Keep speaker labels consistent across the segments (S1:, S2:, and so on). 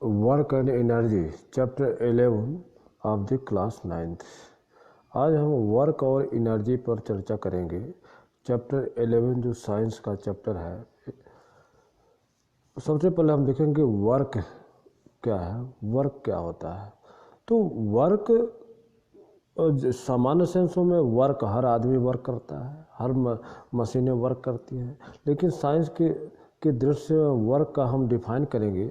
S1: Work and energy chapter 11 of the class 9th। आज हम work और एनर्जी पर चर्चा करेंगे। चैप्टर 11 जो साइंस का चैप्टर है, सबसे पहले हम देखेंगे वर्क क्या है, वर्क क्या होता है। तो वर्क सामान्य सेंसों में वर्क हर आदमी वर्क करता है, हर मशीनें वर्क करती हैं, लेकिन साइंस के दृष्टि से वर्क का हम डिफाइन करेंगे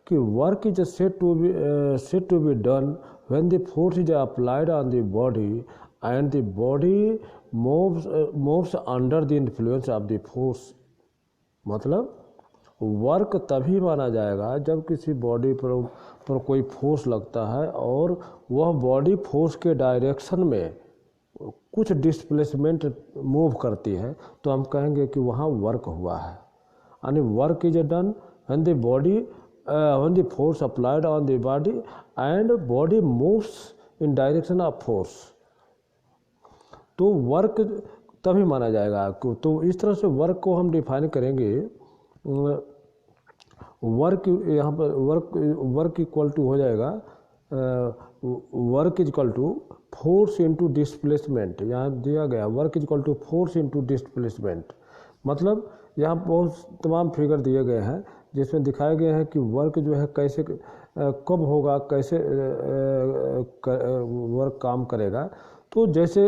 S1: कि work is said to be done when the force is applied on the body and the body moves under the influence of the force। मतलब वर्क तभी माना जाएगा जब किसी बॉडी पर कोई फोर्स लगता है और वह बॉडी फोर्स के डायरेक्शन में कुछ डिस्प्लेसमेंट मूव करती है, तो हम कहेंगे कि वहाँ वर्क हुआ है। यानी work is done when the body when the force applied on the body and body moves in direction of force, तो वर्क तभी माना जाएगा। तो इस तरह से वर्क को हम डिफाइन करेंगे। वर्क यहाँ पर वर्क इक्वल टू हो जाएगा, work is equal to force into displacement. यहाँ दिया गया work is equal to force into displacement. मतलब यहाँ बहुत तमाम फिगर दिए गए हैं जिसमें दिखाए गए हैं कि वर्क जो है कैसे कब होगा, कैसे वर्क काम करेगा। तो जैसे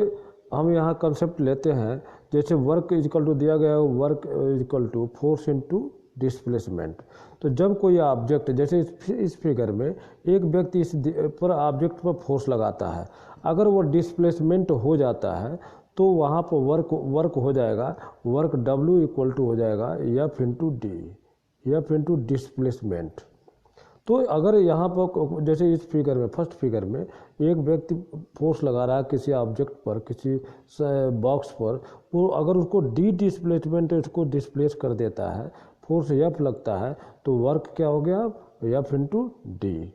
S1: हम यहाँ कंसेप्ट लेते हैं, जैसे वर्क इक्वल टू दिया गया है, work equal to force into displacement. तो जब कोई ऑब्जेक्ट, जैसे इस फिगर में एक व्यक्ति इस पर ऑब्जेक्ट पर फोर्स लगाता है, अगर वो डिस्प्लेसमेंट हो जाता है तो वहाँ पर वर्क हो जाएगा, वर्क W इक्वल टू हो जाएगा F into D, F into displacement. तो अगर यहाँ पर जैसे इस फिगर में, फर्स्ट फिगर में एक व्यक्ति फोर्स लगा रहा है किसी ऑब्जेक्ट पर, किसी बॉक्स पर, वो अगर उसको डिस्प्लेसमेंट उसको डिस्प्लेस कर देता है, फोर्स F लगता है, तो वर्क क्या हो गया, F इंटू डी।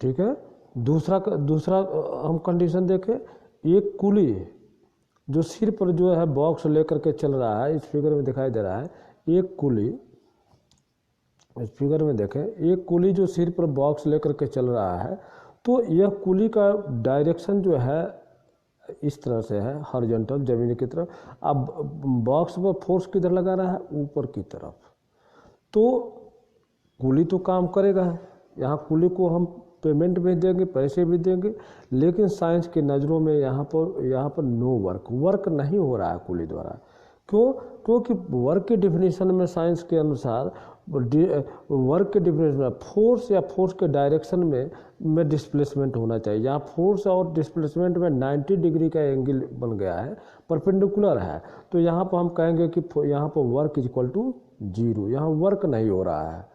S1: ठीक है। दूसरा हम कंडीशन देखें, एक कुली जो सिर पर जो है बॉक्स लेकर के चल रहा है, इस फिगर में दिखाई दे रहा है, एक कुली, इस फिगर में देखें, एक कुली जो सिर पर बॉक्स लेकर के चल रहा है, तो यह कुली का डायरेक्शन जो है इस तरह से है, हॉरिजॉन्टल, जमीन की तरफ। अब बॉक्स पर फोर्स किधर लगा रहा है, ऊपर की तरफ। तो कुली तो काम करेगा, यहाँ कुली को हम पेमेंट भी देंगे, पैसे भी देंगे, लेकिन साइंस की नज़रों में यहाँ पर नो वर्क नहीं हो रहा है कुली द्वारा। क्यों? क्योंकि वर्क की डिफिनीशन में, साइंस के अनुसार वर्क के डिफिनीशन में फोर्स या फोर्स के डायरेक्शन में डिस्प्लेसमेंट होना चाहिए। यहाँ फोर्स और डिस्प्लेसमेंट में 90 डिग्री का एंगल बन गया है, परपेंडिकुलर है। तो यहाँ पर हम कहेंगे कि यहाँ पर वर्क इज इक्वल टू 0, यहाँ वर्क नहीं हो रहा है।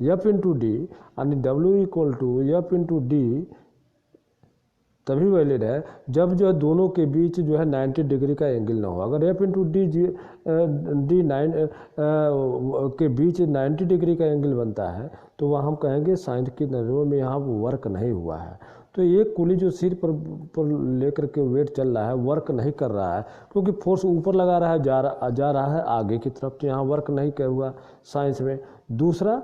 S1: F इंटू डी यानी W equal to F into D तभी वैलिड है जब जो दोनों के बीच जो है 90 डिग्री का एंगल ना हो। अगर F इंटू डी के बीच 90 डिग्री का एंगल बनता है, तो वह हम कहेंगे साइंस की नज़रों में यहाँ वर्क नहीं हुआ है। तो एक कुली जो सिर पर लेकर के वेट चल रहा है, वर्क नहीं कर रहा है, क्योंकि फोर्स ऊपर लगा रहा है, जा रहा है आगे की तरफ, तो यहाँ वर्क नहीं किया हुआ साइंस में। दूसरा,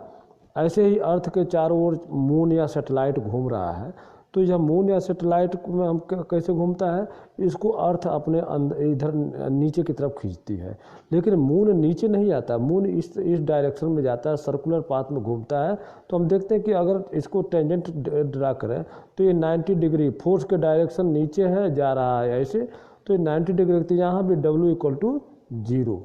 S1: ऐसे ही अर्थ के चारों ओर मून या सैटेलाइट घूम रहा है, तो यह मून या सैटेलाइट में हम कैसे घूमता है, इसको अर्थ अपने इधर नीचे की तरफ खींचती है, लेकिन मून नीचे नहीं आता, मून इस डायरेक्शन में जाता है, सर्कुलर पाथ में घूमता है। तो हम देखते हैं कि अगर इसको टेंजेंट ड्रा करें तो ये 90 डिग्री, फोर्स के डायरेक्शन नीचे है, जा रहा है ऐसे, तो ये 90 डिग्री, तो यहाँ भी W इक्वल टू 0,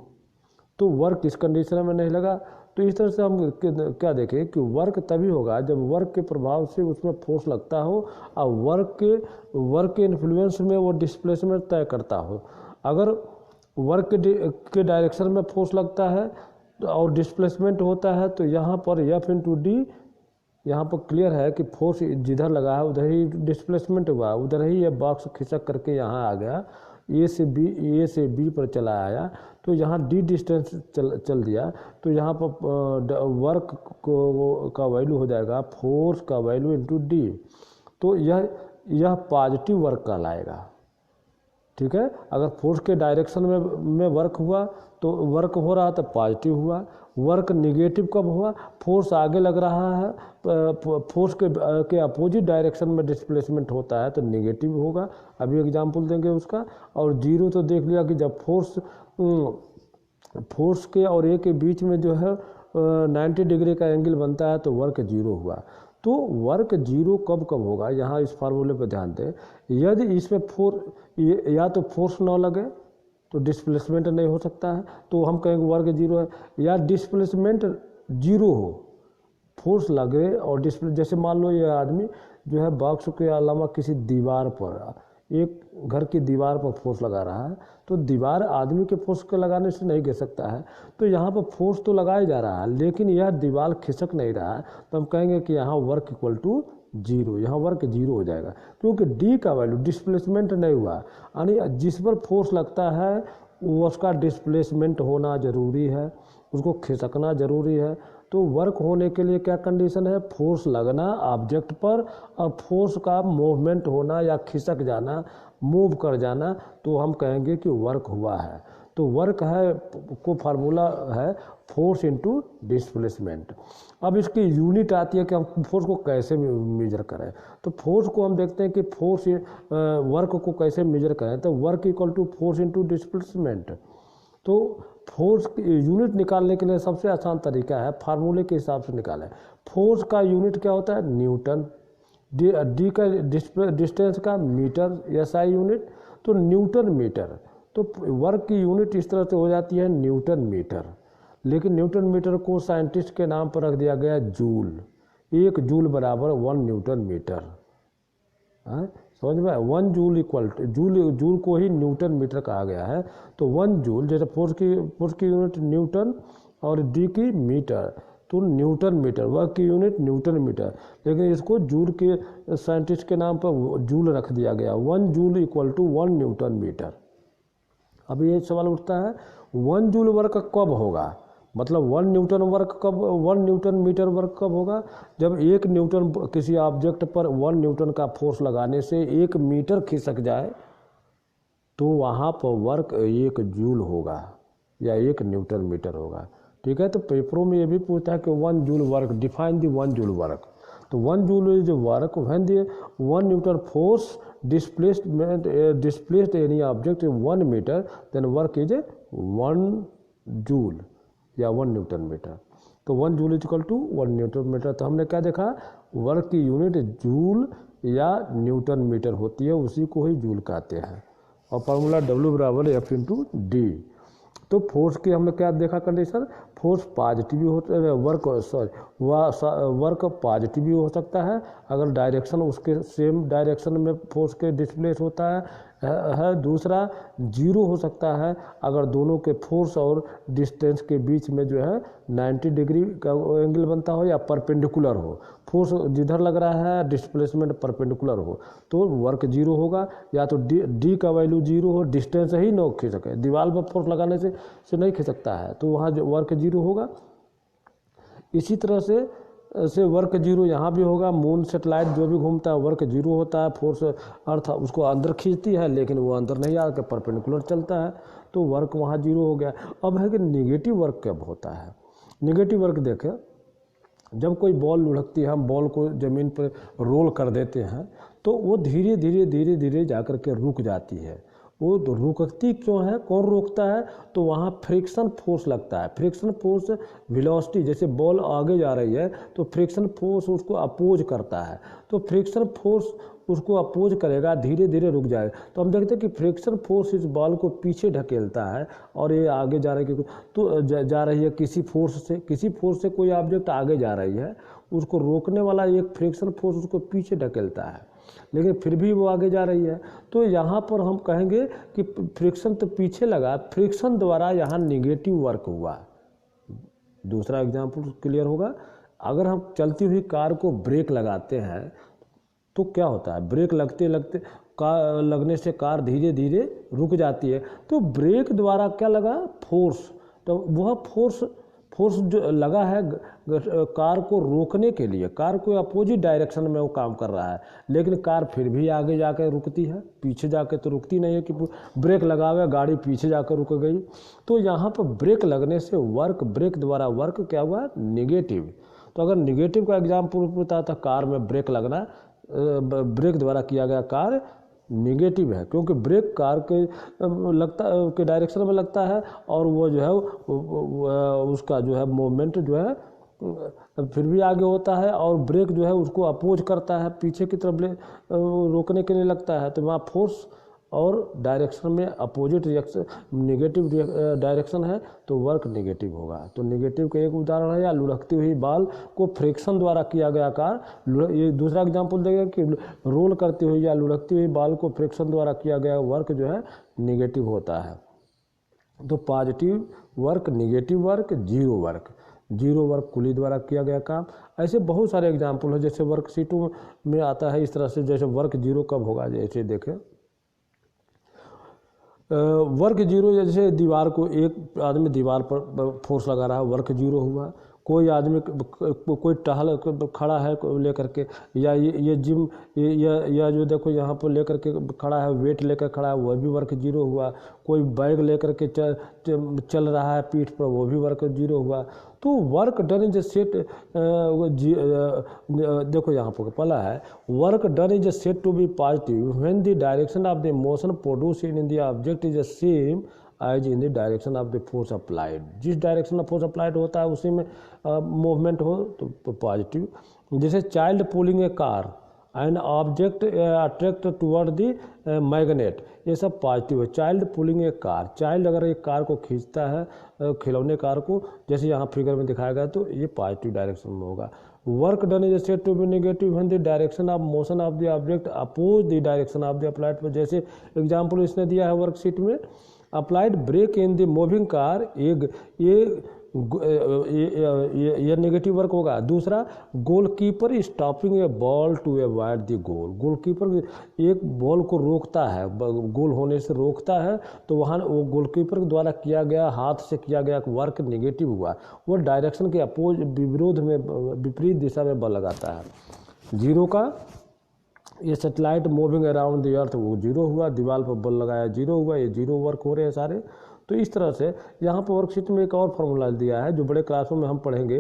S1: तो वर्क इस कंडीशन में नहीं लगा। तो इस तरह से हम क्या देखें कि वर्क तभी होगा जब वर्क के प्रभाव से उसमें फोर्स लगता हो और वर्क के इन्फ्लुएंस में वो डिस्प्लेसमेंट तय करता हो। अगर वर्क के डायरेक्शन में फोर्स लगता है और डिस्प्लेसमेंट होता है, तो यहाँ पर F इंटू डी, यहाँ पर क्लियर है कि फोर्स जिधर लगा है उधर ही डिस्प्लेसमेंट हुआ, उधर ही ये बॉक्स खिसक करके यहाँ आ गया, ए से बी पर चला आया, तो यहाँ डी डिस्टेंस चल दिया, तो यहाँ पर वर्क का वैल्यू हो जाएगा फोर्स का वैल्यू इंटू डी। तो यह पॉजिटिव वर्क कहलाएगा। ठीक है। अगर फोर्स के डायरेक्शन में वर्क हुआ तो वर्क हो रहा तो पॉजिटिव हुआ, वर्क निगेटिव कब हुआ, फोर्स आगे लग रहा है, फोर्स के अपोजिट डायरेक्शन में डिस्प्लेसमेंट होता है तो निगेटिव होगा। अभी एग्जांपल देंगे उसका। और जीरो तो देख लिया कि जब फोर्स के और ए के बीच में जो है 90 डिग्री का एंगल बनता है तो वर्क जीरो हुआ। तो वर्क जीरो कब कब होगा, यहाँ इस फार्मूले पर ध्यान दें। यदि इसमें या तो फोर्स ना लगे तो डिस्प्लेसमेंट नहीं हो सकता है, तो हम कहेंगे वर्क जीरो है। या डिस्प्लेसमेंट जीरो हो, फोर्स लगे और जैसे मान लो ये आदमी जो है बॉक्स के अलावा किसी दीवार पर, एक घर की दीवार पर फोर्स लगा रहा है, तो दीवार आदमी के फोर्स के लगाने से नहीं गिर सकता है, तो यहाँ पर फोर्स तो लगाया जा रहा है लेकिन यह दीवार खिसक नहीं रहा है, तो हम कहेंगे कि यहाँ वर्क इक्वल टू जीरो, यहाँ वर्क जीरो हो जाएगा क्योंकि डी का वैल्यू डिस्प्लेसमेंट नहीं हुआ। यानी जिस पर फोर्स लगता है वो उसका डिस्प्लेसमेंट होना ज़रूरी है, उसको खिसकना ज़रूरी है। तो वर्क होने के लिए क्या कंडीशन है, फोर्स लगना ऑब्जेक्ट पर और फोर्स का मूवमेंट होना या खिसक जाना, मूव कर जाना, तो हम कहेंगे कि वर्क हुआ है। तो वर्क है को फार्मूला है फोर्स इनटू डिस्प्लेसमेंट। अब इसकी यूनिट आती है कि हम फोर्स को कैसे मेजर करें। तो फोर्स को हम देखते हैं कि फोर्स वर्क को कैसे मेजर करें, तो work equal to force into displacement. तो फोर्स की यूनिट निकालने के लिए सबसे आसान तरीका है फार्मूले के हिसाब से निकालें। फोर्स का यूनिट क्या होता है, न्यूटन। डी का डिस्टेंस का मीटर, एसआई यूनिट, तो न्यूटन मीटर। तो वर्क की यूनिट इस तरह से हो जाती है न्यूटन मीटर, लेकिन न्यूटन मीटर को साइंटिस्ट के नाम पर रख दिया गया जूल। 1 जूल बराबर 1 न्यूटन मीटर। समझ में, 1 जूल इक्वल टू जूल को ही न्यूटन मीटर कहा गया है। तो 1 जूल, जैसे फोर्स की यूनिट न्यूटन और डी की मीटर, तो न्यूटन मीटर, वर्क की यूनिट न्यूटन मीटर, लेकिन इसको जूल के साइंटिस्ट के नाम पर जूल रख दिया गया। 1 joule equal to 1 newton metre. अब ये सवाल उठता है 1 जूल वर्क कब होगा, मतलब 1 न्यूटन वर्क कब, 1 न्यूटन मीटर वर्क कब होगा, जब 1 न्यूटन किसी ऑब्जेक्ट पर 1 न्यूटन का फोर्स लगाने से 1 मीटर खिसक जाए तो वहाँ पर वर्क 1 जूल होगा या 1 न्यूटन मीटर होगा। ठीक है, तो पेपरों में ये भी पूछता है कि 1 joule work, define the 1 joule work. तो 1 joule is work when the 1 newton force displaced any object in 1 metre, then work is 1 joule या 1 न्यूटन मीटर। तो 1 joule is equal to 1 newton metre. तो हमने क्या देखा, वर्क की unit joule या newton metre होती है, उसी को ही जूल कहते हैं। और फार्मूला W बराबर F इंटू डी। तो फोर्स की हमने क्या देखा कंडीशन, फोर्स पॉजिटिव हो, वर्क पॉजिटिव भी हो सकता है अगर डायरेक्शन उसके सेम डायरेक्शन में फोर्स के डिस्प्लेस होता है। दूसरा जीरो हो सकता है अगर दोनों के फोर्स और डिस्टेंस के बीच में जो है 90 डिग्री का एंगल बनता हो या परपेंडिकुलर हो, फोर्स जिधर लग रहा है डिस्प्लेसमेंट परपेंडिकुलर हो, तो वर्क जीरो होगा। या तो डी का वैल्यू जीरो हो, डिस्टेंस ही न खिसके, दीवार पर फोर्स लगाने से नहीं खिसकता है, तो वहाँ जो वर्क जीरो होगा। इसी तरह से वर्क जीरो यहाँ भी होगा। मून सेटेलाइट जो भी घूमता है वर्क जीरो होता है, फोर्स अर्थ उसको अंदर खींचती है लेकिन वो अंदर नहीं आकर परपेंडिकुलर चलता है, तो वर्क वहाँ जीरो हो गया। अब है कि निगेटिव वर्क कब होता है। निगेटिव वर्क देखें, जब कोई बॉल लुढ़कती है, हम बॉल को ज़मीन पर रोल कर देते हैं तो वो धीरे धीरे जा कर के रुक जाती है। वो रुकती क्यों है, कौन रोकता है, तो वहाँ फ्रिक्शन फोर्स लगता है। फ्रिक्शन फोर्स वेलोसिटी, जैसे बॉल आगे जा रही है तो फ्रिक्शन फोर्स उसको अपोज करता है, तो फ्रिक्शन फोर्स उसको अपोज करेगा, धीरे धीरे रुक जाएगा। तो हम देखते हैं कि फ्रिक्शन फोर्स इस बॉल को पीछे ढकेलता है और ये आगे जा रही है, तो जा रही है किसी फोर्स से कोई ऑब्जेक्ट आगे जा रही है, उसको रोकने वाला एक फ्रिक्शन फोर्स उसको पीछे ढकेलता है, लेकिन फिर भी वो आगे जा रही है। तो यहाँ पर हम कहेंगे कि फ्रिक्शन तो पीछे लगा, फ्रिक्शन द्वारा यहाँ निगेटिव वर्क हुआ। दूसरा एग्जाम्पल क्लियर होगा, अगर हम चलती हुई कार को ब्रेक लगाते हैं तो क्या होता है, ब्रेक लगने से कार धीरे धीरे रुक जाती है, तो ब्रेक द्वारा क्या लगा, फोर्स, तो वह फोर्स फोर्स जो लगा है कार को रोकने के लिए, कार को अपोजिट डायरेक्शन में वो काम कर रहा है, लेकिन कार फिर भी आगे जाकर रुकती है, पीछे जाके तो रुकती नहीं है कि ब्रेक लगा हुआ गाड़ी पीछे जाकर रुक गई। तो यहाँ पर ब्रेक लगने से वर्क, ब्रेक द्वारा वर्क क्या हुआ, निगेटिव। तो अगर निगेटिव का एग्जाम्पल होता था कार में ब्रेक लगना, ब्रेक द्वारा किया गया कार्य निगेटिव है, क्योंकि ब्रेक कार के के डायरेक्शन में लगता है और वो जो है उसका जो है मूवमेंट जो है फिर भी आगे होता है, और ब्रेक जो है उसको अपोज करता है, पीछे की तरफ रोकने के लिए लगता है। तो वहाँ फोर्स और डायरेक्शन में अपोजिट रिएक्शन, निगेटिव डायरेक्शन है, तो वर्क निगेटिव होगा। तो निगेटिव का एक उदाहरण है, या लुढ़कती हुई बाल को फ्रिक्शन द्वारा किया गया कार्य। ये दूसरा एग्जांपल देगा कि रोल करती हुई या लुढ़कती हुई बाल को फ्रिक्शन द्वारा किया गया वर्क जो है निगेटिव होता है। तो positive work, negative work, zero work. Zero work कुली द्वारा किया गया काम। ऐसे बहुत सारे एग्जाम्पल हैं, जैसे वर्कशीटों में आता है इस तरह से। जैसे वर्क जीरो कब होगा, जैसे देखें वर्क जीरो, जैसे दीवार को एक आदमी दीवार पर फोर्स लगा रहा है, वर्क जीरो हुआ। कोई आदमी कोई टहल खड़ा है लेकर के, या ये जिम या जो देखो यहाँ पर लेकर के खड़ा है, वेट लेकर खड़ा है, वह भी वर्क जीरो हुआ। कोई बैग लेकर के चल रहा है पीठ पर, वो भी वर्क जीरो हुआ। तो वर्क डन इज सेट, देखो यहाँ पर पहला है work done is set to be positive when the direction of the motion produce in the object is same as in the direction of the force applied. जिस direction में force applied होता है उसी में मूवमेंट हो तो positive. जैसे child pulling a car and object attract toward the magnet, ये सब पॉजिटिव है। Child pulling a car, child अगर एक कार को खींचता है, खिलौने कार को, जैसे यहाँ फिगर में दिखाया गया, तो ये पॉजिटिव डायरेक्शन में होगा। Work done is said to be negative when the direction of motion of the object oppose the direction of the applied. जैसे एग्जाम्पल इसने दिया है वर्कशीट में, applied brake in the moving car, ये negative work होगा। दूसरा, goalkeeper stopping a ball to avoid the goal, goalkeeper एक ball को रोकता है, गोल होने से रोकता है, तो वहाँ वो गोलकीपर द्वारा किया गया, हाथ से किया गया वर्क नेगेटिव हुआ। वो डायरेक्शन के अपोज, विरोध में, विपरीत दिशा में बल लगाता है। जीरो का, ये satellite moving around the earth, वो जीरो हुआ। दीवार पर बल लगाया, जीरो हुआ। ये जीरो वर्क हो रहे हैं सारे। तो इस तरह से यहाँ पर वर्कशीट में एक और फार्मूला दिया है जो बड़े क्लासों में हम पढ़ेंगे।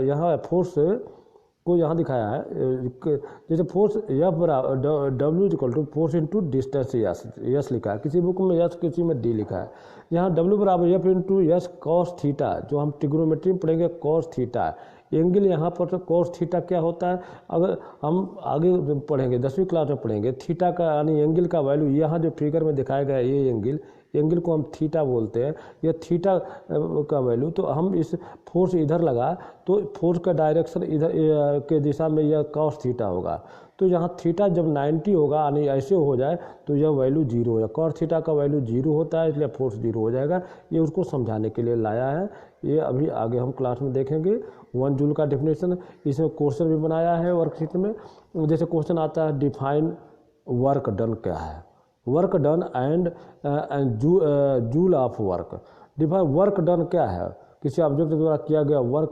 S1: यहाँ फोर्स को यहाँ दिखाया है, जैसे फोर्स एफ बराबर W equal to force into distance S लिखा है, किसी बुक में यस, किसी में डी लिखा है। यहाँ डब्ल्यू बराबर F into yes cos theta, जो हम ट्रिग्नोमेट्री में पढ़ेंगे कॉस थीटा। एंगल यहाँ पर तो कॉस थीटा क्या होता है, अगर हम आगे पढ़ेंगे 10वीं क्लास में पढ़ेंगे, थीटा का यानी एंगल का वैल्यू, यहाँ जो फिगर में दिखाया गया है ये एंगल को हम थीटा बोलते हैं। ये थीटा का वैल्यू, तो हम इस फोर्स इधर लगा तो फोर्स का डायरेक्शन इधर के दिशा में यह कॉस थीटा होगा। तो यहाँ थीटा जब 90 होगा यानी ऐसे हो जाए तो यह वैल्यू जीरो हो जाए। कॉस थीटा का वैल्यू जीरो होता है, इसलिए फोर्स जीरो हो जाएगा। ये उसको समझाने के लिए लाया है। ये अभी आगे हम क्लास में देखेंगे। 1 जूल का डेफिनेशन, इसमें क्वेश्चन भी बनाया है वर्कशीट में। जैसे क्वेश्चन आता है डिफाइन वर्क डन क्या है, work done and joule of work. Define work done क्या है, किसी ऑब्जेक्ट द्वारा किया गया वर्क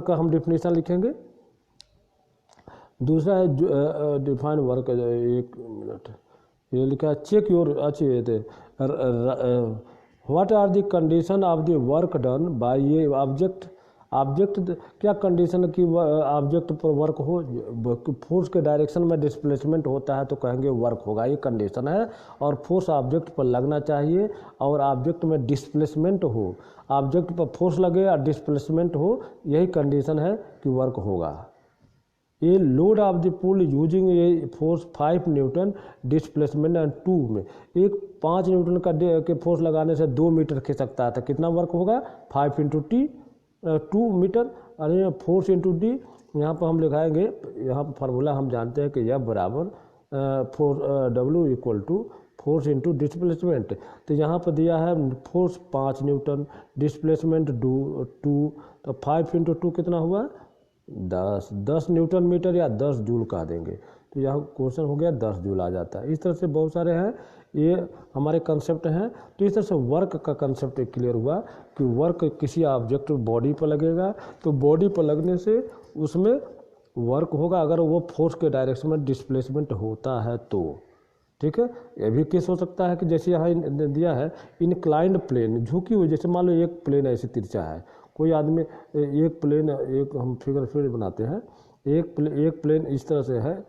S1: का हम डिफिनेशन लिखेंगे। दूसरा है डिफाइन वर्क, एक मिनट, ये लिखा है चेक योर, अच्छे what are the condition of the work done by ये ऑब्जेक्ट। ऑब्जेक्ट क्या कंडीशन की ऑब्जेक्ट पर वर्क हो, फोर्स के डायरेक्शन में डिस्प्लेसमेंट होता है तो कहेंगे वर्क होगा, ये कंडीशन है। और फोर्स ऑब्जेक्ट पर लगना चाहिए और ऑब्जेक्ट में डिस्प्लेसमेंट हो, ऑब्जेक्ट पर फोर्स लगे और डिस्प्लेसमेंट हो, यही कंडीशन है कि वर्क होगा। ये load of the pull using a force 5 newton displacement and 2 में, एक 5 न्यूटन का के फोर्स लगाने से 2 मीटर खींच सकता है, तो कितना वर्क होगा, 5 इंटू टी 2 मीटर, अरे फोर्स इंटू डी। यहाँ पर हम लिखाएंगे, यहाँ पर फार्मूला हम जानते हैं कि यह बराबर W equal to force into displacement. तो यहाँ पर दिया है फोर्स 5 न्यूटन, डिस्प्लेसमेंट 2, तो 5 इंटू 2 कितना हुआ 10 न्यूटन मीटर या 10 जूल कह देंगे, तो यह क्वेश्चन हो गया 10 जूल आ जाता है। इस तरह से बहुत सारे हैं, ये हमारे कंसेप्ट हैं। तो इस तरह से वर्क का कंसेप्ट क्लियर हुआ कि वर्क किसी ऑब्जेक्ट बॉडी पर लगेगा, तो बॉडी पर लगने से उसमें वर्क होगा अगर वो फोर्स के डायरेक्शन में डिस्प्लेसमेंट होता है तो, ठीक है। ये भी केस हो सकता है कि जैसे यहाँ दिया है इनक्लाइंड प्लेन, झुकी हुई, जैसे मान लो एक प्लेन ऐसी तिरछा है, कोई आदमी एक प्लेन, एक हम फिगर बनाते हैं, एक प्लेन इस तरह से है,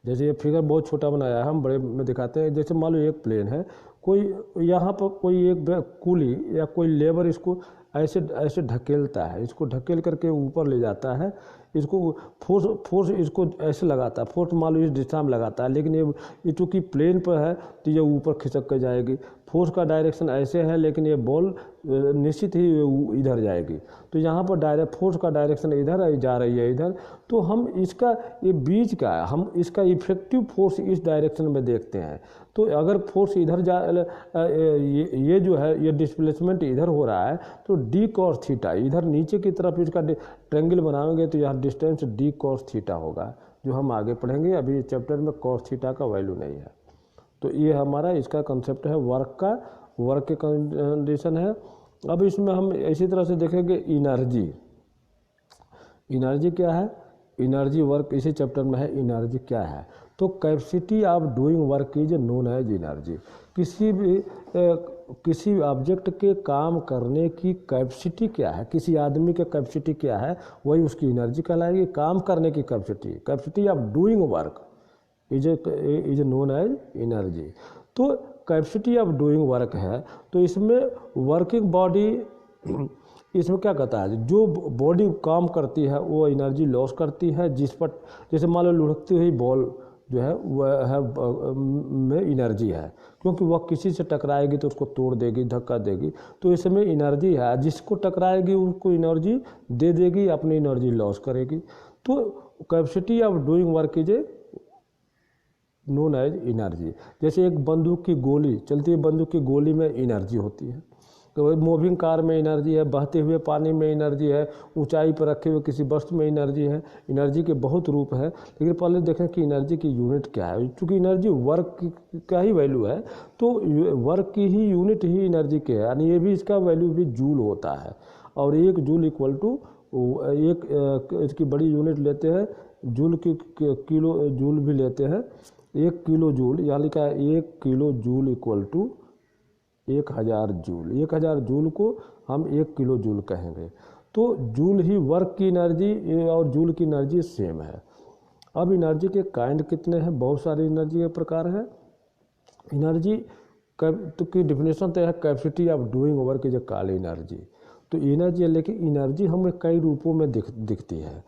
S1: जैसे ये फिगर बहुत छोटा बनाया है, हम बड़े में दिखाते हैं। जैसे मान लो एक प्लेन है, कोई यहाँ पर कोई एक कूली या कोई लेबर इसको ऐसे ऐसे ढकेलता है, इसको ढकेल करके ऊपर ले जाता है, इसको फोर्स इसको ऐसे लगाता है, फोर्स मान लो इस दिशा में लगाता है, लेकिन ये चूँकि प्लेन पर है तो ये ऊपर खिसक कर जाएगी। फोर्स का डायरेक्शन ऐसे है, लेकिन ये बॉल निश्चित ही इधर जाएगी, तो यहाँ पर फोर्स का डायरेक्शन इधर जा रही है इधर, तो हम इसका ये बीच का हम इसका इफेक्टिव फोर्स इस डायरेक्शन में देखते हैं। तो अगर फोर्स इधर ये जो है ये डिस्प्लेसमेंट इधर हो रहा है, तो डी कॉस थीटा, इधर नीचे की तरफ इसका ट्रेंगल बनाएंगे तो यहाँ डिस्टेंस डी कॉस थीटा होगा, जो हम आगे पढ़ेंगे। अभी चैप्टर में कॉस थीटा का वैल्यू नहीं है। तो ये हमारा इसका कंसेप्ट है वर्क का, वर्क के कंडीशन है। अब इसमें हम इसी तरह से देखेंगे एनर्जी। एनर्जी क्या है, एनर्जी वर्क इसी चैप्टर में है। एनर्जी क्या है, तो capacity of doing work is known as energy. किसी ऑब्जेक्ट के काम करने की कैपेसिटी क्या है, किसी आदमी की कैपेसिटी क्या है, वही उसकी एनर्जी कहलाएगी। काम करने की capacity of doing work is known as energy. तो कैपेसिटी ऑफ डूइंग वर्क है, तो इसमें वर्किंग बॉडी, इसमें क्या कहता है, जो बॉडी काम करती है वो एनर्जी लॉस करती है, जिस पर जैसे मान लो लुढ़कती हुई बॉल जो है वह है में एनर्जी है, क्योंकि वह किसी से टकराएगी तो उसको तोड़ देगी, धक्का देगी, तो इसमें एनर्जी है। जिसको टकराएगी उसको एनर्जी दे देगी, अपनी एनर्जी लॉस करेगी। तो capacity of doing work is known as energy. जैसे एक बंदूक की गोली चलती है, बंदूक की गोली में एनर्जी होती है, तो मूविंग कार में एनर्जी है, बहते हुए पानी में एनर्जी है, ऊंचाई पर रखे हुए किसी वस्तु में एनर्जी है। एनर्जी के बहुत रूप है, लेकिन पहले देखें कि एनर्जी की यूनिट क्या है। चूँकि एनर्जी वर्क का ही वैल्यू है, तो वर्क की ही यूनिट ही एनर्जी के है, यानी ये भी इसका वैल्यू भी जूल होता है। और एक जूल इक्वल टू एक इसकी बड़ी यूनिट लेते हैं, जूल की किलो जूल भी लेते हैं। 1 किलो जूल, यहाँ लिखा है 1 kilo joule equal to 1000 joule. 1000 joule को हम 1 किलो जूल कहेंगे। तो जूल ही वर्क की एनर्जी और जूल की एनर्जी सेम है। अब एनर्जी के काइंड कितने हैं, बहुत सारे एनर्जी के प्रकार हैं। एनर्जी तो की डिफिनेशन तो है capacity of doing work is called energy. तो एनर्जी है, लेकिन एनर्जी हमें कई रूपों में दिखती है।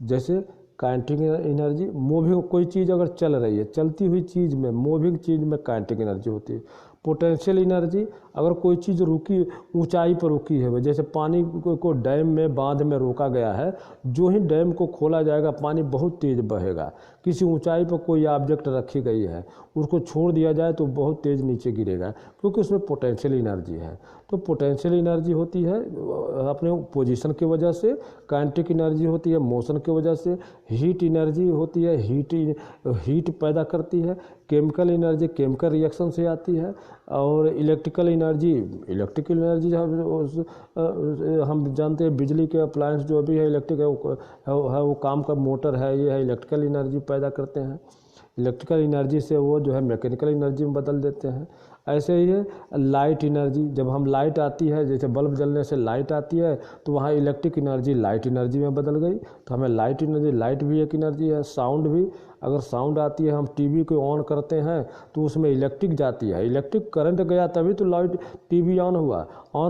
S1: जैसे काइनेटिक एनर्जी, मूविंग कोई चीज़ अगर चल रही है, चलती हुई चीज़ में, मूविंग चीज़ में काइनेटिक एनर्जी होती है। पोटेंशियल एनर्जी, अगर कोई चीज़ रुकी, ऊंचाई पर रुकी है, जैसे पानी को डैम में, बांध में रोका गया है, जो ही डैम को खोला जाएगा पानी बहुत तेज़ बहेगा। किसी ऊंचाई पर कोई ऑब्जेक्ट रखी गई है, उसको छोड़ दिया जाए तो बहुत तेज़ नीचे गिरेगा, क्योंकि उसमें पोटेंशियल एनर्जी है। तो पोटेंशियल एनर्जी होती है अपने पोजीशन की वजह से, काइनेटिक एनर्जी होती है मोशन की वजह से, हीट एनर्जी होती है हीट पैदा करती है, केमिकल एनर्जी केमिकल रिएक्शन से आती है, और इलेक्ट्रिकल एनर्जी हम जानते हैं बिजली के अप्लायंस जो भी है इलेक्ट्रिक है वो काम का मोटर है, ये है इलेक्ट्रिकल एनर्जी पैदा करते हैं। इलेक्ट्रिकल एनर्जी से वो जो है मैकेनिकल एनर्जी में बदल देते हैं। ऐसे ही है लाइट एनर्जी, जब हम लाइट आती है, जैसे बल्ब जलने से लाइट आती है, तो वहाँ इलेक्ट्रिक एनर्जी लाइट एनर्जी में बदल गई, तो हमें लाइट एनर्जी, लाइट भी एक एनर्जी है। साउंड भी, अगर साउंड आती है, हम टीवी को ऑन करते हैं तो उसमें इलेक्ट्रिक जाती है, इलेक्ट्रिक करंट गया तभी तो लाइट टीवी ऑन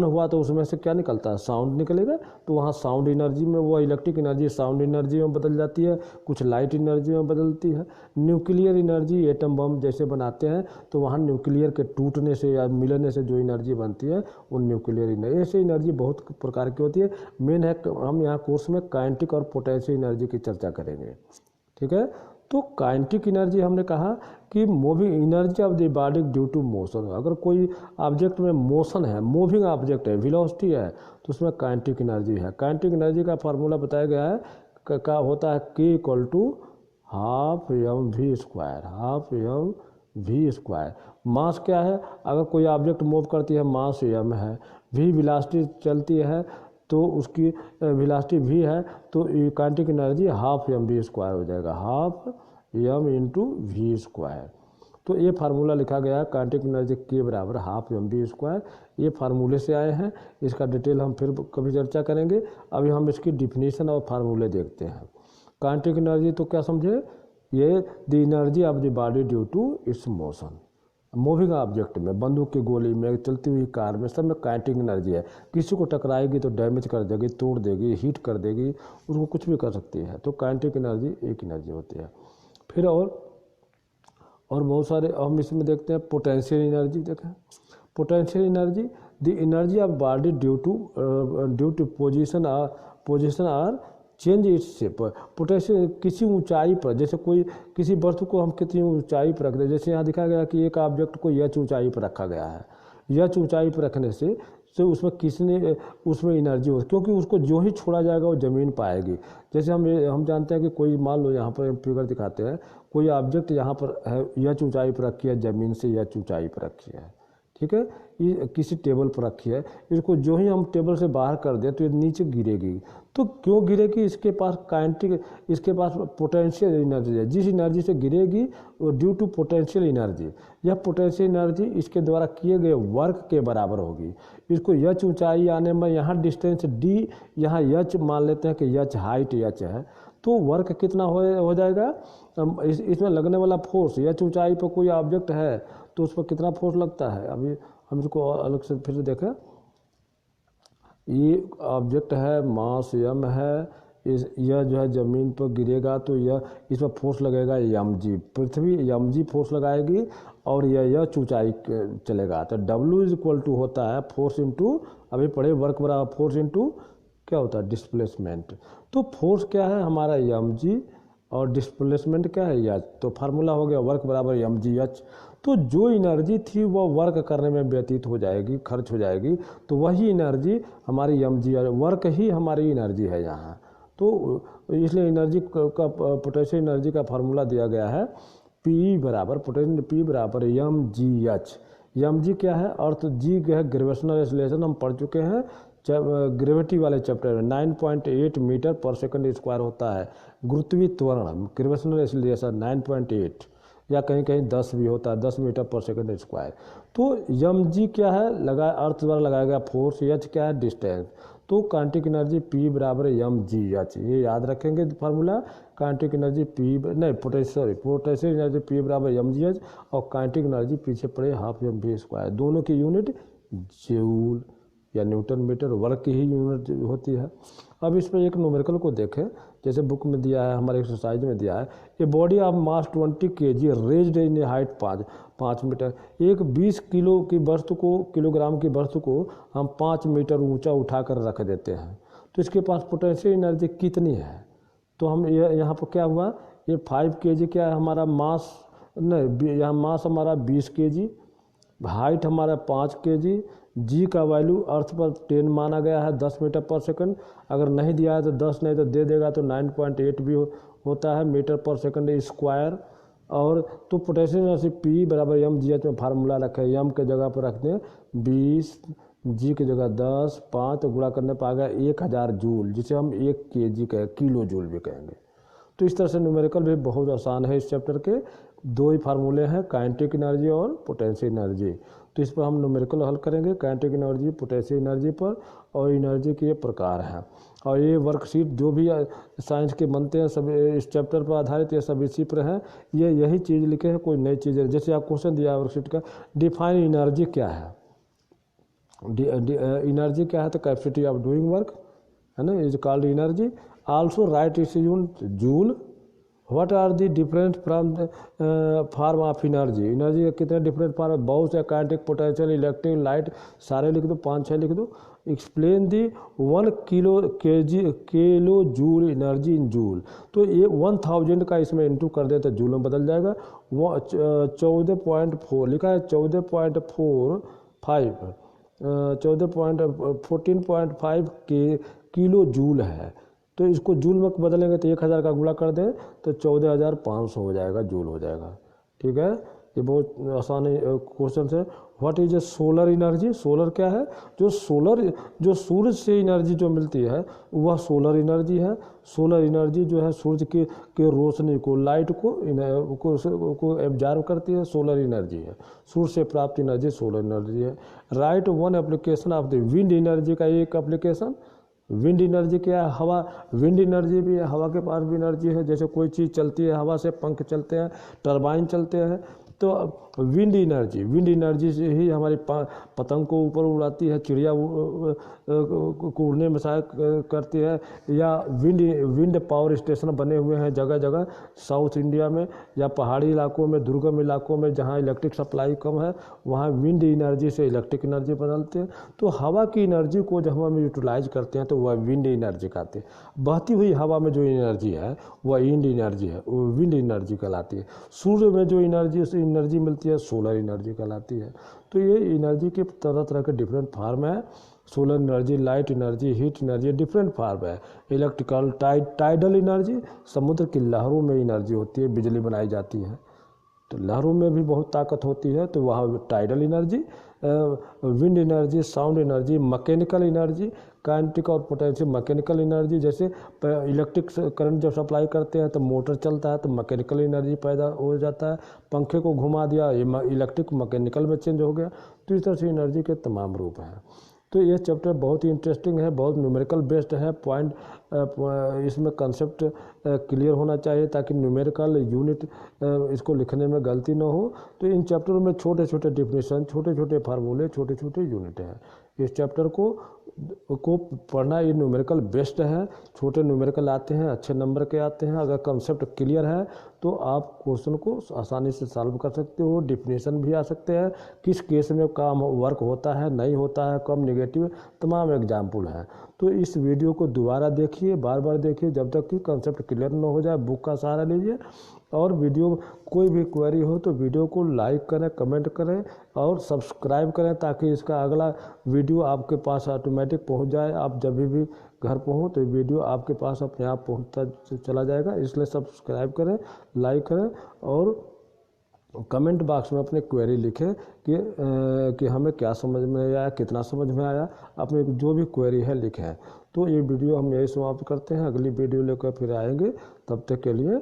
S1: हुआ तो उसमें से क्या निकलता है, साउंड निकलेगा। तो वहाँ साउंड एनर्जी में वो इलेक्ट्रिक एनर्जी साउंड एनर्जी में बदल जाती है, कुछ लाइट एनर्जी में बदलती है। न्यूक्लियर एनर्जी, एटम बम जैसे बनाते हैं तो वहाँ न्यूक्लियर के टूटने से या मिलने से जो एनर्जी बनती है वो न्यूक्लियर एनर्जी। ऐसे एनर्जी बहुत प्रकार की होती है। मेन है हम यहाँ कोर्स में काइनेटिक और पोटेंशियल एनर्जी की चर्चा करेंगे, ठीक है। तो काइनेटिक एनर्जी हमने कहा कि moving energy of the body due to motion. अगर कोई ऑब्जेक्ट में मोशन है, मूविंग ऑब्जेक्ट है, वेलोसिटी है, तो उसमें काइनेटिक एनर्जी है। काइनेटिक एनर्जी का फार्मूला बताया गया है, का होता है K equal to half m v square, half m v square. Mass क्या है, अगर कोई ऑब्जेक्ट मूव करती है मास एम है, वी वेलोसिटी चलती है तो उसकी वेलोसिटी वी है, तो kinetic energy half m v square हो जाएगा, half m into v square. तो ये फार्मूला लिखा गया है काइनेटिक एनर्जी के बराबर हाफ एम वी स्क्वायर। ये फार्मूले से आए हैं, इसका डिटेल हम फिर कभी चर्चा करेंगे। अभी हम इसकी डिफिनीशन और फार्मूले देखते हैं। काइनेटिक एनर्जी तो क्या समझे, ये the energy of the body due to its motion. Moving object में, बंदूक की गोली में, चलती हुई कार में, सब में काइनेटिक एनर्जी है। किसी को टकराएगी तो डैमेज कर देगी, तोड़ देगी, हीट कर देगी, उसको कुछ भी कर सकती है। तो काइनेटिक एनर्जी एक एनर्जी होती है। फिर और बहुत सारे हम इसमें देखते हैं पोटेंशियल एनर्जी। देखें potential energy, the energy of body due to position or change its shape. Potential किसी ऊंचाई पर, जैसे कोई किसी वस्तु को हम कितनी ऊंचाई पर रख दें, जैसे यहाँ दिखाया गया कि एक ऑब्जेक्ट को यच ऊंचाई पर रखा गया है। यच ऊंचाई पर रखने से उसमें उसमें एनर्जी हो, क्योंकि उसको जो ही छोड़ा जाएगा वो ज़मीन पाएगी। जैसे हम जानते हैं कि कोई, मान लो यहाँ पर फिगर दिखाते हैं, कोई ऑब्जेक्ट यहाँ पर है, यच ऊंचाई पर रखी है, ज़मीन से यच ऊंचाई पर रखी है, ठीक है, ये किसी टेबल पर रखी है। इसको जो ही हम टेबल से बाहर कर दें तो ये नीचे गिरेगी। तो क्यों गिरेगी, इसके पास काइनेटिक, इसके पास पोटेंशियल एनर्जी है। जिस एनर्जी से गिरेगी वो ड्यू टू पोटेंशियल एनर्जी, यह पोटेंशियल एनर्जी इसके द्वारा किए गए वर्क के बराबर होगी। इसको यच ऊंचाई आने में, यहाँ डिस्टेंस डी, यहाँ यच मान लेते हैं कि यच हाइट यच है, तो वर्क कितना हो जाएगा, इसमें लगने वाला फोर्स, यच ऊंचाई पर कोई ऑब्जेक्ट है तो उस पर कितना फोर्स लगता है। अभी हम इसको अलग से फिर से देखें, ये ऑब्जेक्ट है, मास एम है, यह जो है ज़मीन पर गिरेगा तो यह इस पर फोर्स लगेगा एम जी, पृथ्वी एम जी फोर्स लगाएगी और यह ऊंचाई चलेगा। तो W इज इक्वल टू होता है फोर्स इंटू, अभी पढ़े, वर्क बराबर फोर्स इंटू क्या होता है, डिस्प्लेसमेंट। तो फोर्स क्या है हमारा एम जी और डिस्प्लेसमेंट क्या है एच। तो फार्मूला हो गया वर्क बराबर एम जी एच। तो जो एनर्जी थी वो वर्क करने में व्यतीत हो जाएगी, खर्च हो जाएगी, तो वही एनर्जी हमारी एम जी, वर्क ही हमारी एनर्जी है यहाँ। तो इसलिए एनर्जी का, पोटेंशियल एनर्जी का फार्मूला दिया गया है पी बराबर, पोटेंशियल पी बराबर M G H. M G क्या है, अर्थ जी है ग्रेविटेशनल एक्सीलरेशन, हम पढ़ चुके हैं ग्रेविटी वाले चैप्टर में। 9.8 मीटर पर सेकंड स्क्वायर होता है गुरुत्वीय त्वरण, ग्रेविटेशनल एक्सीलरेशन 9.8, या कहीं कहीं 10 भी होता है, 10 मीटर पर सेकंड स्क्वायर। तो एम जी क्या है, अर्थ द्वारा लगाया गया फोर्स, एच क्या है डिस्टेंस। तो काइनेटिक एनर्जी पी बराबर एम जी एच, ये याद रखेंगे फार्मूला। काइनेटिक एनर्जी पी नहीं पोटेंशियल एनर्जी पी बराबर एम जी एच, और काइनेटिक एनर्जी पीछे पड़े हाफ एम वी स्क्वायर। दोनों की यूनिट जूल या न्यूटन मीटर, वर्क की ही यूनिट होती है। अब इस पर एक न्यूमेरिकल को देखें, जैसे बुक में दिया है, हमारे एक्सरसाइज में दिया है, a body of mass 20 kg raised in a height 5 metre. एक 20 किलो की वस्तु को, किलोग्राम की वस्तु को हम 5 मीटर ऊंचा उठा कर रख देते हैं, तो इसके पास पोटेंशियल एनर्जी कितनी है। तो हम यहाँ पर क्या हुआ, ये 5 kg क्या है हमारा मास, नहीं यहाँ मास हमारा 20 kg, हाइट हमारा 5 kg, जी का वैल्यू अर्थ पर 10 माना गया है, 10 मीटर पर सेकंड। अगर नहीं दिया है तो 10 नहीं तो दे देगा तो 9.8 भी होता है मीटर पर सेकंड स्क्वायर। और तो पोटेंशियल एनर्जी पी बराबर एम जी एच में फार्मूला रखे, एम के जगह पर रखते हैं 20, जी की जगह 10, 5 तो गुणा करने पर आ गया 1000 जूल, जिसे हम 1 kg कहें, किलो जूल भी कहेंगे। तो इस तरह से न्यूमेरिकल भी बहुत आसान है। इस चैप्टर के 2 ही फार्मूले हैं, काइनेटिक एनर्जी और पोटेंशियल एनर्जी। तो इस पर हम न्यूमेरिकल हल करेंगे, काइनेटिक एनर्जी, पोटेंशियल एनर्जी पर, और एनर्जी के ये प्रकार हैं। और ये वर्कशीट जो भी साइंस के बनते हैं सब इस चैप्टर पर आधारित, ये सब इसी पर हैं। ये यही चीज़ लिखे हैं, कोई नई चीज़ है। जैसे आप क्वेश्चन दिया है वर्कशीट का, डिफाइन एनर्जी क्या है, एनर्जी क्या है, तो कैपेसिटी ऑफ डूइंग वर्क है ना, is called energy. Also write its unit joule, what are the different from form of energy, energy के कितने डिफरेंट फार्म, बहुत से काइनेटिक, पोटेंशियल, इलेक्ट्रिक, लाइट, सारे लिख दो, 5-6 लिख दो। Explain the 1 kilo joule energy in joule, तो ये 1000 का इसमें इंटू कर दे तो जूल में बदल जाएगा। वो 14.4 लिखा है, 14.5 के किलो जूल है, तो इसको जूल में बदलेंगे तो 1000 का गुणा कर दें तो 14500 हो जाएगा, जूल हो जाएगा। ठीक है, ये बहुत आसान क्वेश्चन है। What is a solar energy, solar क्या है, जो सूरज से एनर्जी जो मिलती है वह सोलर एनर्जी है। सोलर एनर्जी जो है सूरज के रोशनी को, लाइट को एब्जॉर्ब करती है, सोलर एनर्जी है। सूरज से प्राप्त एनर्जी सोलर एनर्जी है। Right one application of the wind energy का एक एप्लीकेशन, विंड एनर्जी क्या है, हवा, विंड एनर्जी भी है, हवा के पास भी एनर्जी है। जैसे कोई चीज़ चलती है हवा से, पंख चलते हैं, टरबाइन चलते हैं, तो विंड एनर्जी से ही हमारी पतंग को ऊपर उड़ाती है, चिड़िया को उड़ने में सहायक करती है। या विंड पावर स्टेशन बने हुए हैं जगह जगह, साउथ इंडिया में या पहाड़ी इलाकों में, दुर्गम इलाकों में जहाँ इलेक्ट्रिक सप्लाई कम है, वहाँ विंड एनर्जी से इलेक्ट्रिक एनर्जी बदलते हैं। तो हवा की एनर्जी को जब हम यूटिलाइज करते हैं तो वह विंड एनर्जी कहते हैं। बहती हुई हवा में जो एनर्जी है वह विंड एनर्जी है, वो विंड एनर्जी कहलाती है। सूर्य में जो एनर्जी मिलती है सोलर एनर्जी कहलाती है। तो ये एनर्जी के तरह तरह के डिफरेंट फार्म है। Solar energy, light energy, heat energy, different form है। इलेक्ट्रिकल, टाइडल एनर्जी, समुद्र की लहरों में एनर्जी होती है, बिजली बनाई जाती है, तो लहरों में भी बहुत ताकत होती है, तो वहाँ tidal energy. Wind energy, sound energy, mechanical energy, kinetic और पोटेंशियल। मैकेनिकल एनर्जी जैसे इलेक्ट्रिक करंट जब सप्लाई करते हैं तो मोटर चलता है तो मैकेनिकल एनर्जी पैदा हो जाता है। पंखे को घुमा दिया, ये इलेक्ट्रिक मैकेनिकल में चेंज हो गया। तो इस तरह से एनर्जी के तमाम रूप हैं। तो ये चैप्टर बहुत ही इंटरेस्टिंग है, बहुत न्यूमेरिकल बेस्ड है। पॉइंट इसमें कंसेप्ट क्लियर होना चाहिए ताकि न्यूमेरिकल यूनिट इसको लिखने में गलती ना हो। तो इन चैप्टरों में छोटे छोटे डिफिनेशन, छोटे छोटे फार्मूले, छोटे छोटे यूनिट हैं। इस चैप्टर को पढ़ना, ये न्यूमेरिकल बेस्ड है। छोटे न्यूमेरिकल आते हैं, अच्छे नंबर के आते हैं। अगर कंसेप्ट क्लियर है तो आप क्वेश्चन को आसानी से सॉल्व कर सकते हो। डिफिनेशन भी आ सकते हैं, किस केस में काम वर्क होता है, नहीं होता है, कम नेगेटिव, तमाम एग्जाम्पल हैं। तो इस वीडियो को दोबारा देखिए, बार बार देखिए, जब तक कि कंसेप्ट क्लियर न हो जाए। बुक का सहारा लीजिए, और वीडियो कोई भी क्वेरी हो तो वीडियो को लाइक करें, कमेंट करें और सब्सक्राइब करें, ताकि इसका अगला वीडियो आपके पास ऑटोमेटिक पहुंच जाए। आप जब भी घर पर हो तो वीडियो आपके पास अपने आप पहुंचता चला जाएगा। इसलिए सब्सक्राइब करें, लाइक करें और कमेंट बॉक्स में अपने क्वेरी लिखें कि हमें क्या समझ में आया, कितना समझ में आया, अपने जो भी क्वेरी है लिखें। तो ये वीडियो हम यही समाप्त करते हैं, अगली वीडियो लेकर फिर आएंगे। तब तक के लिए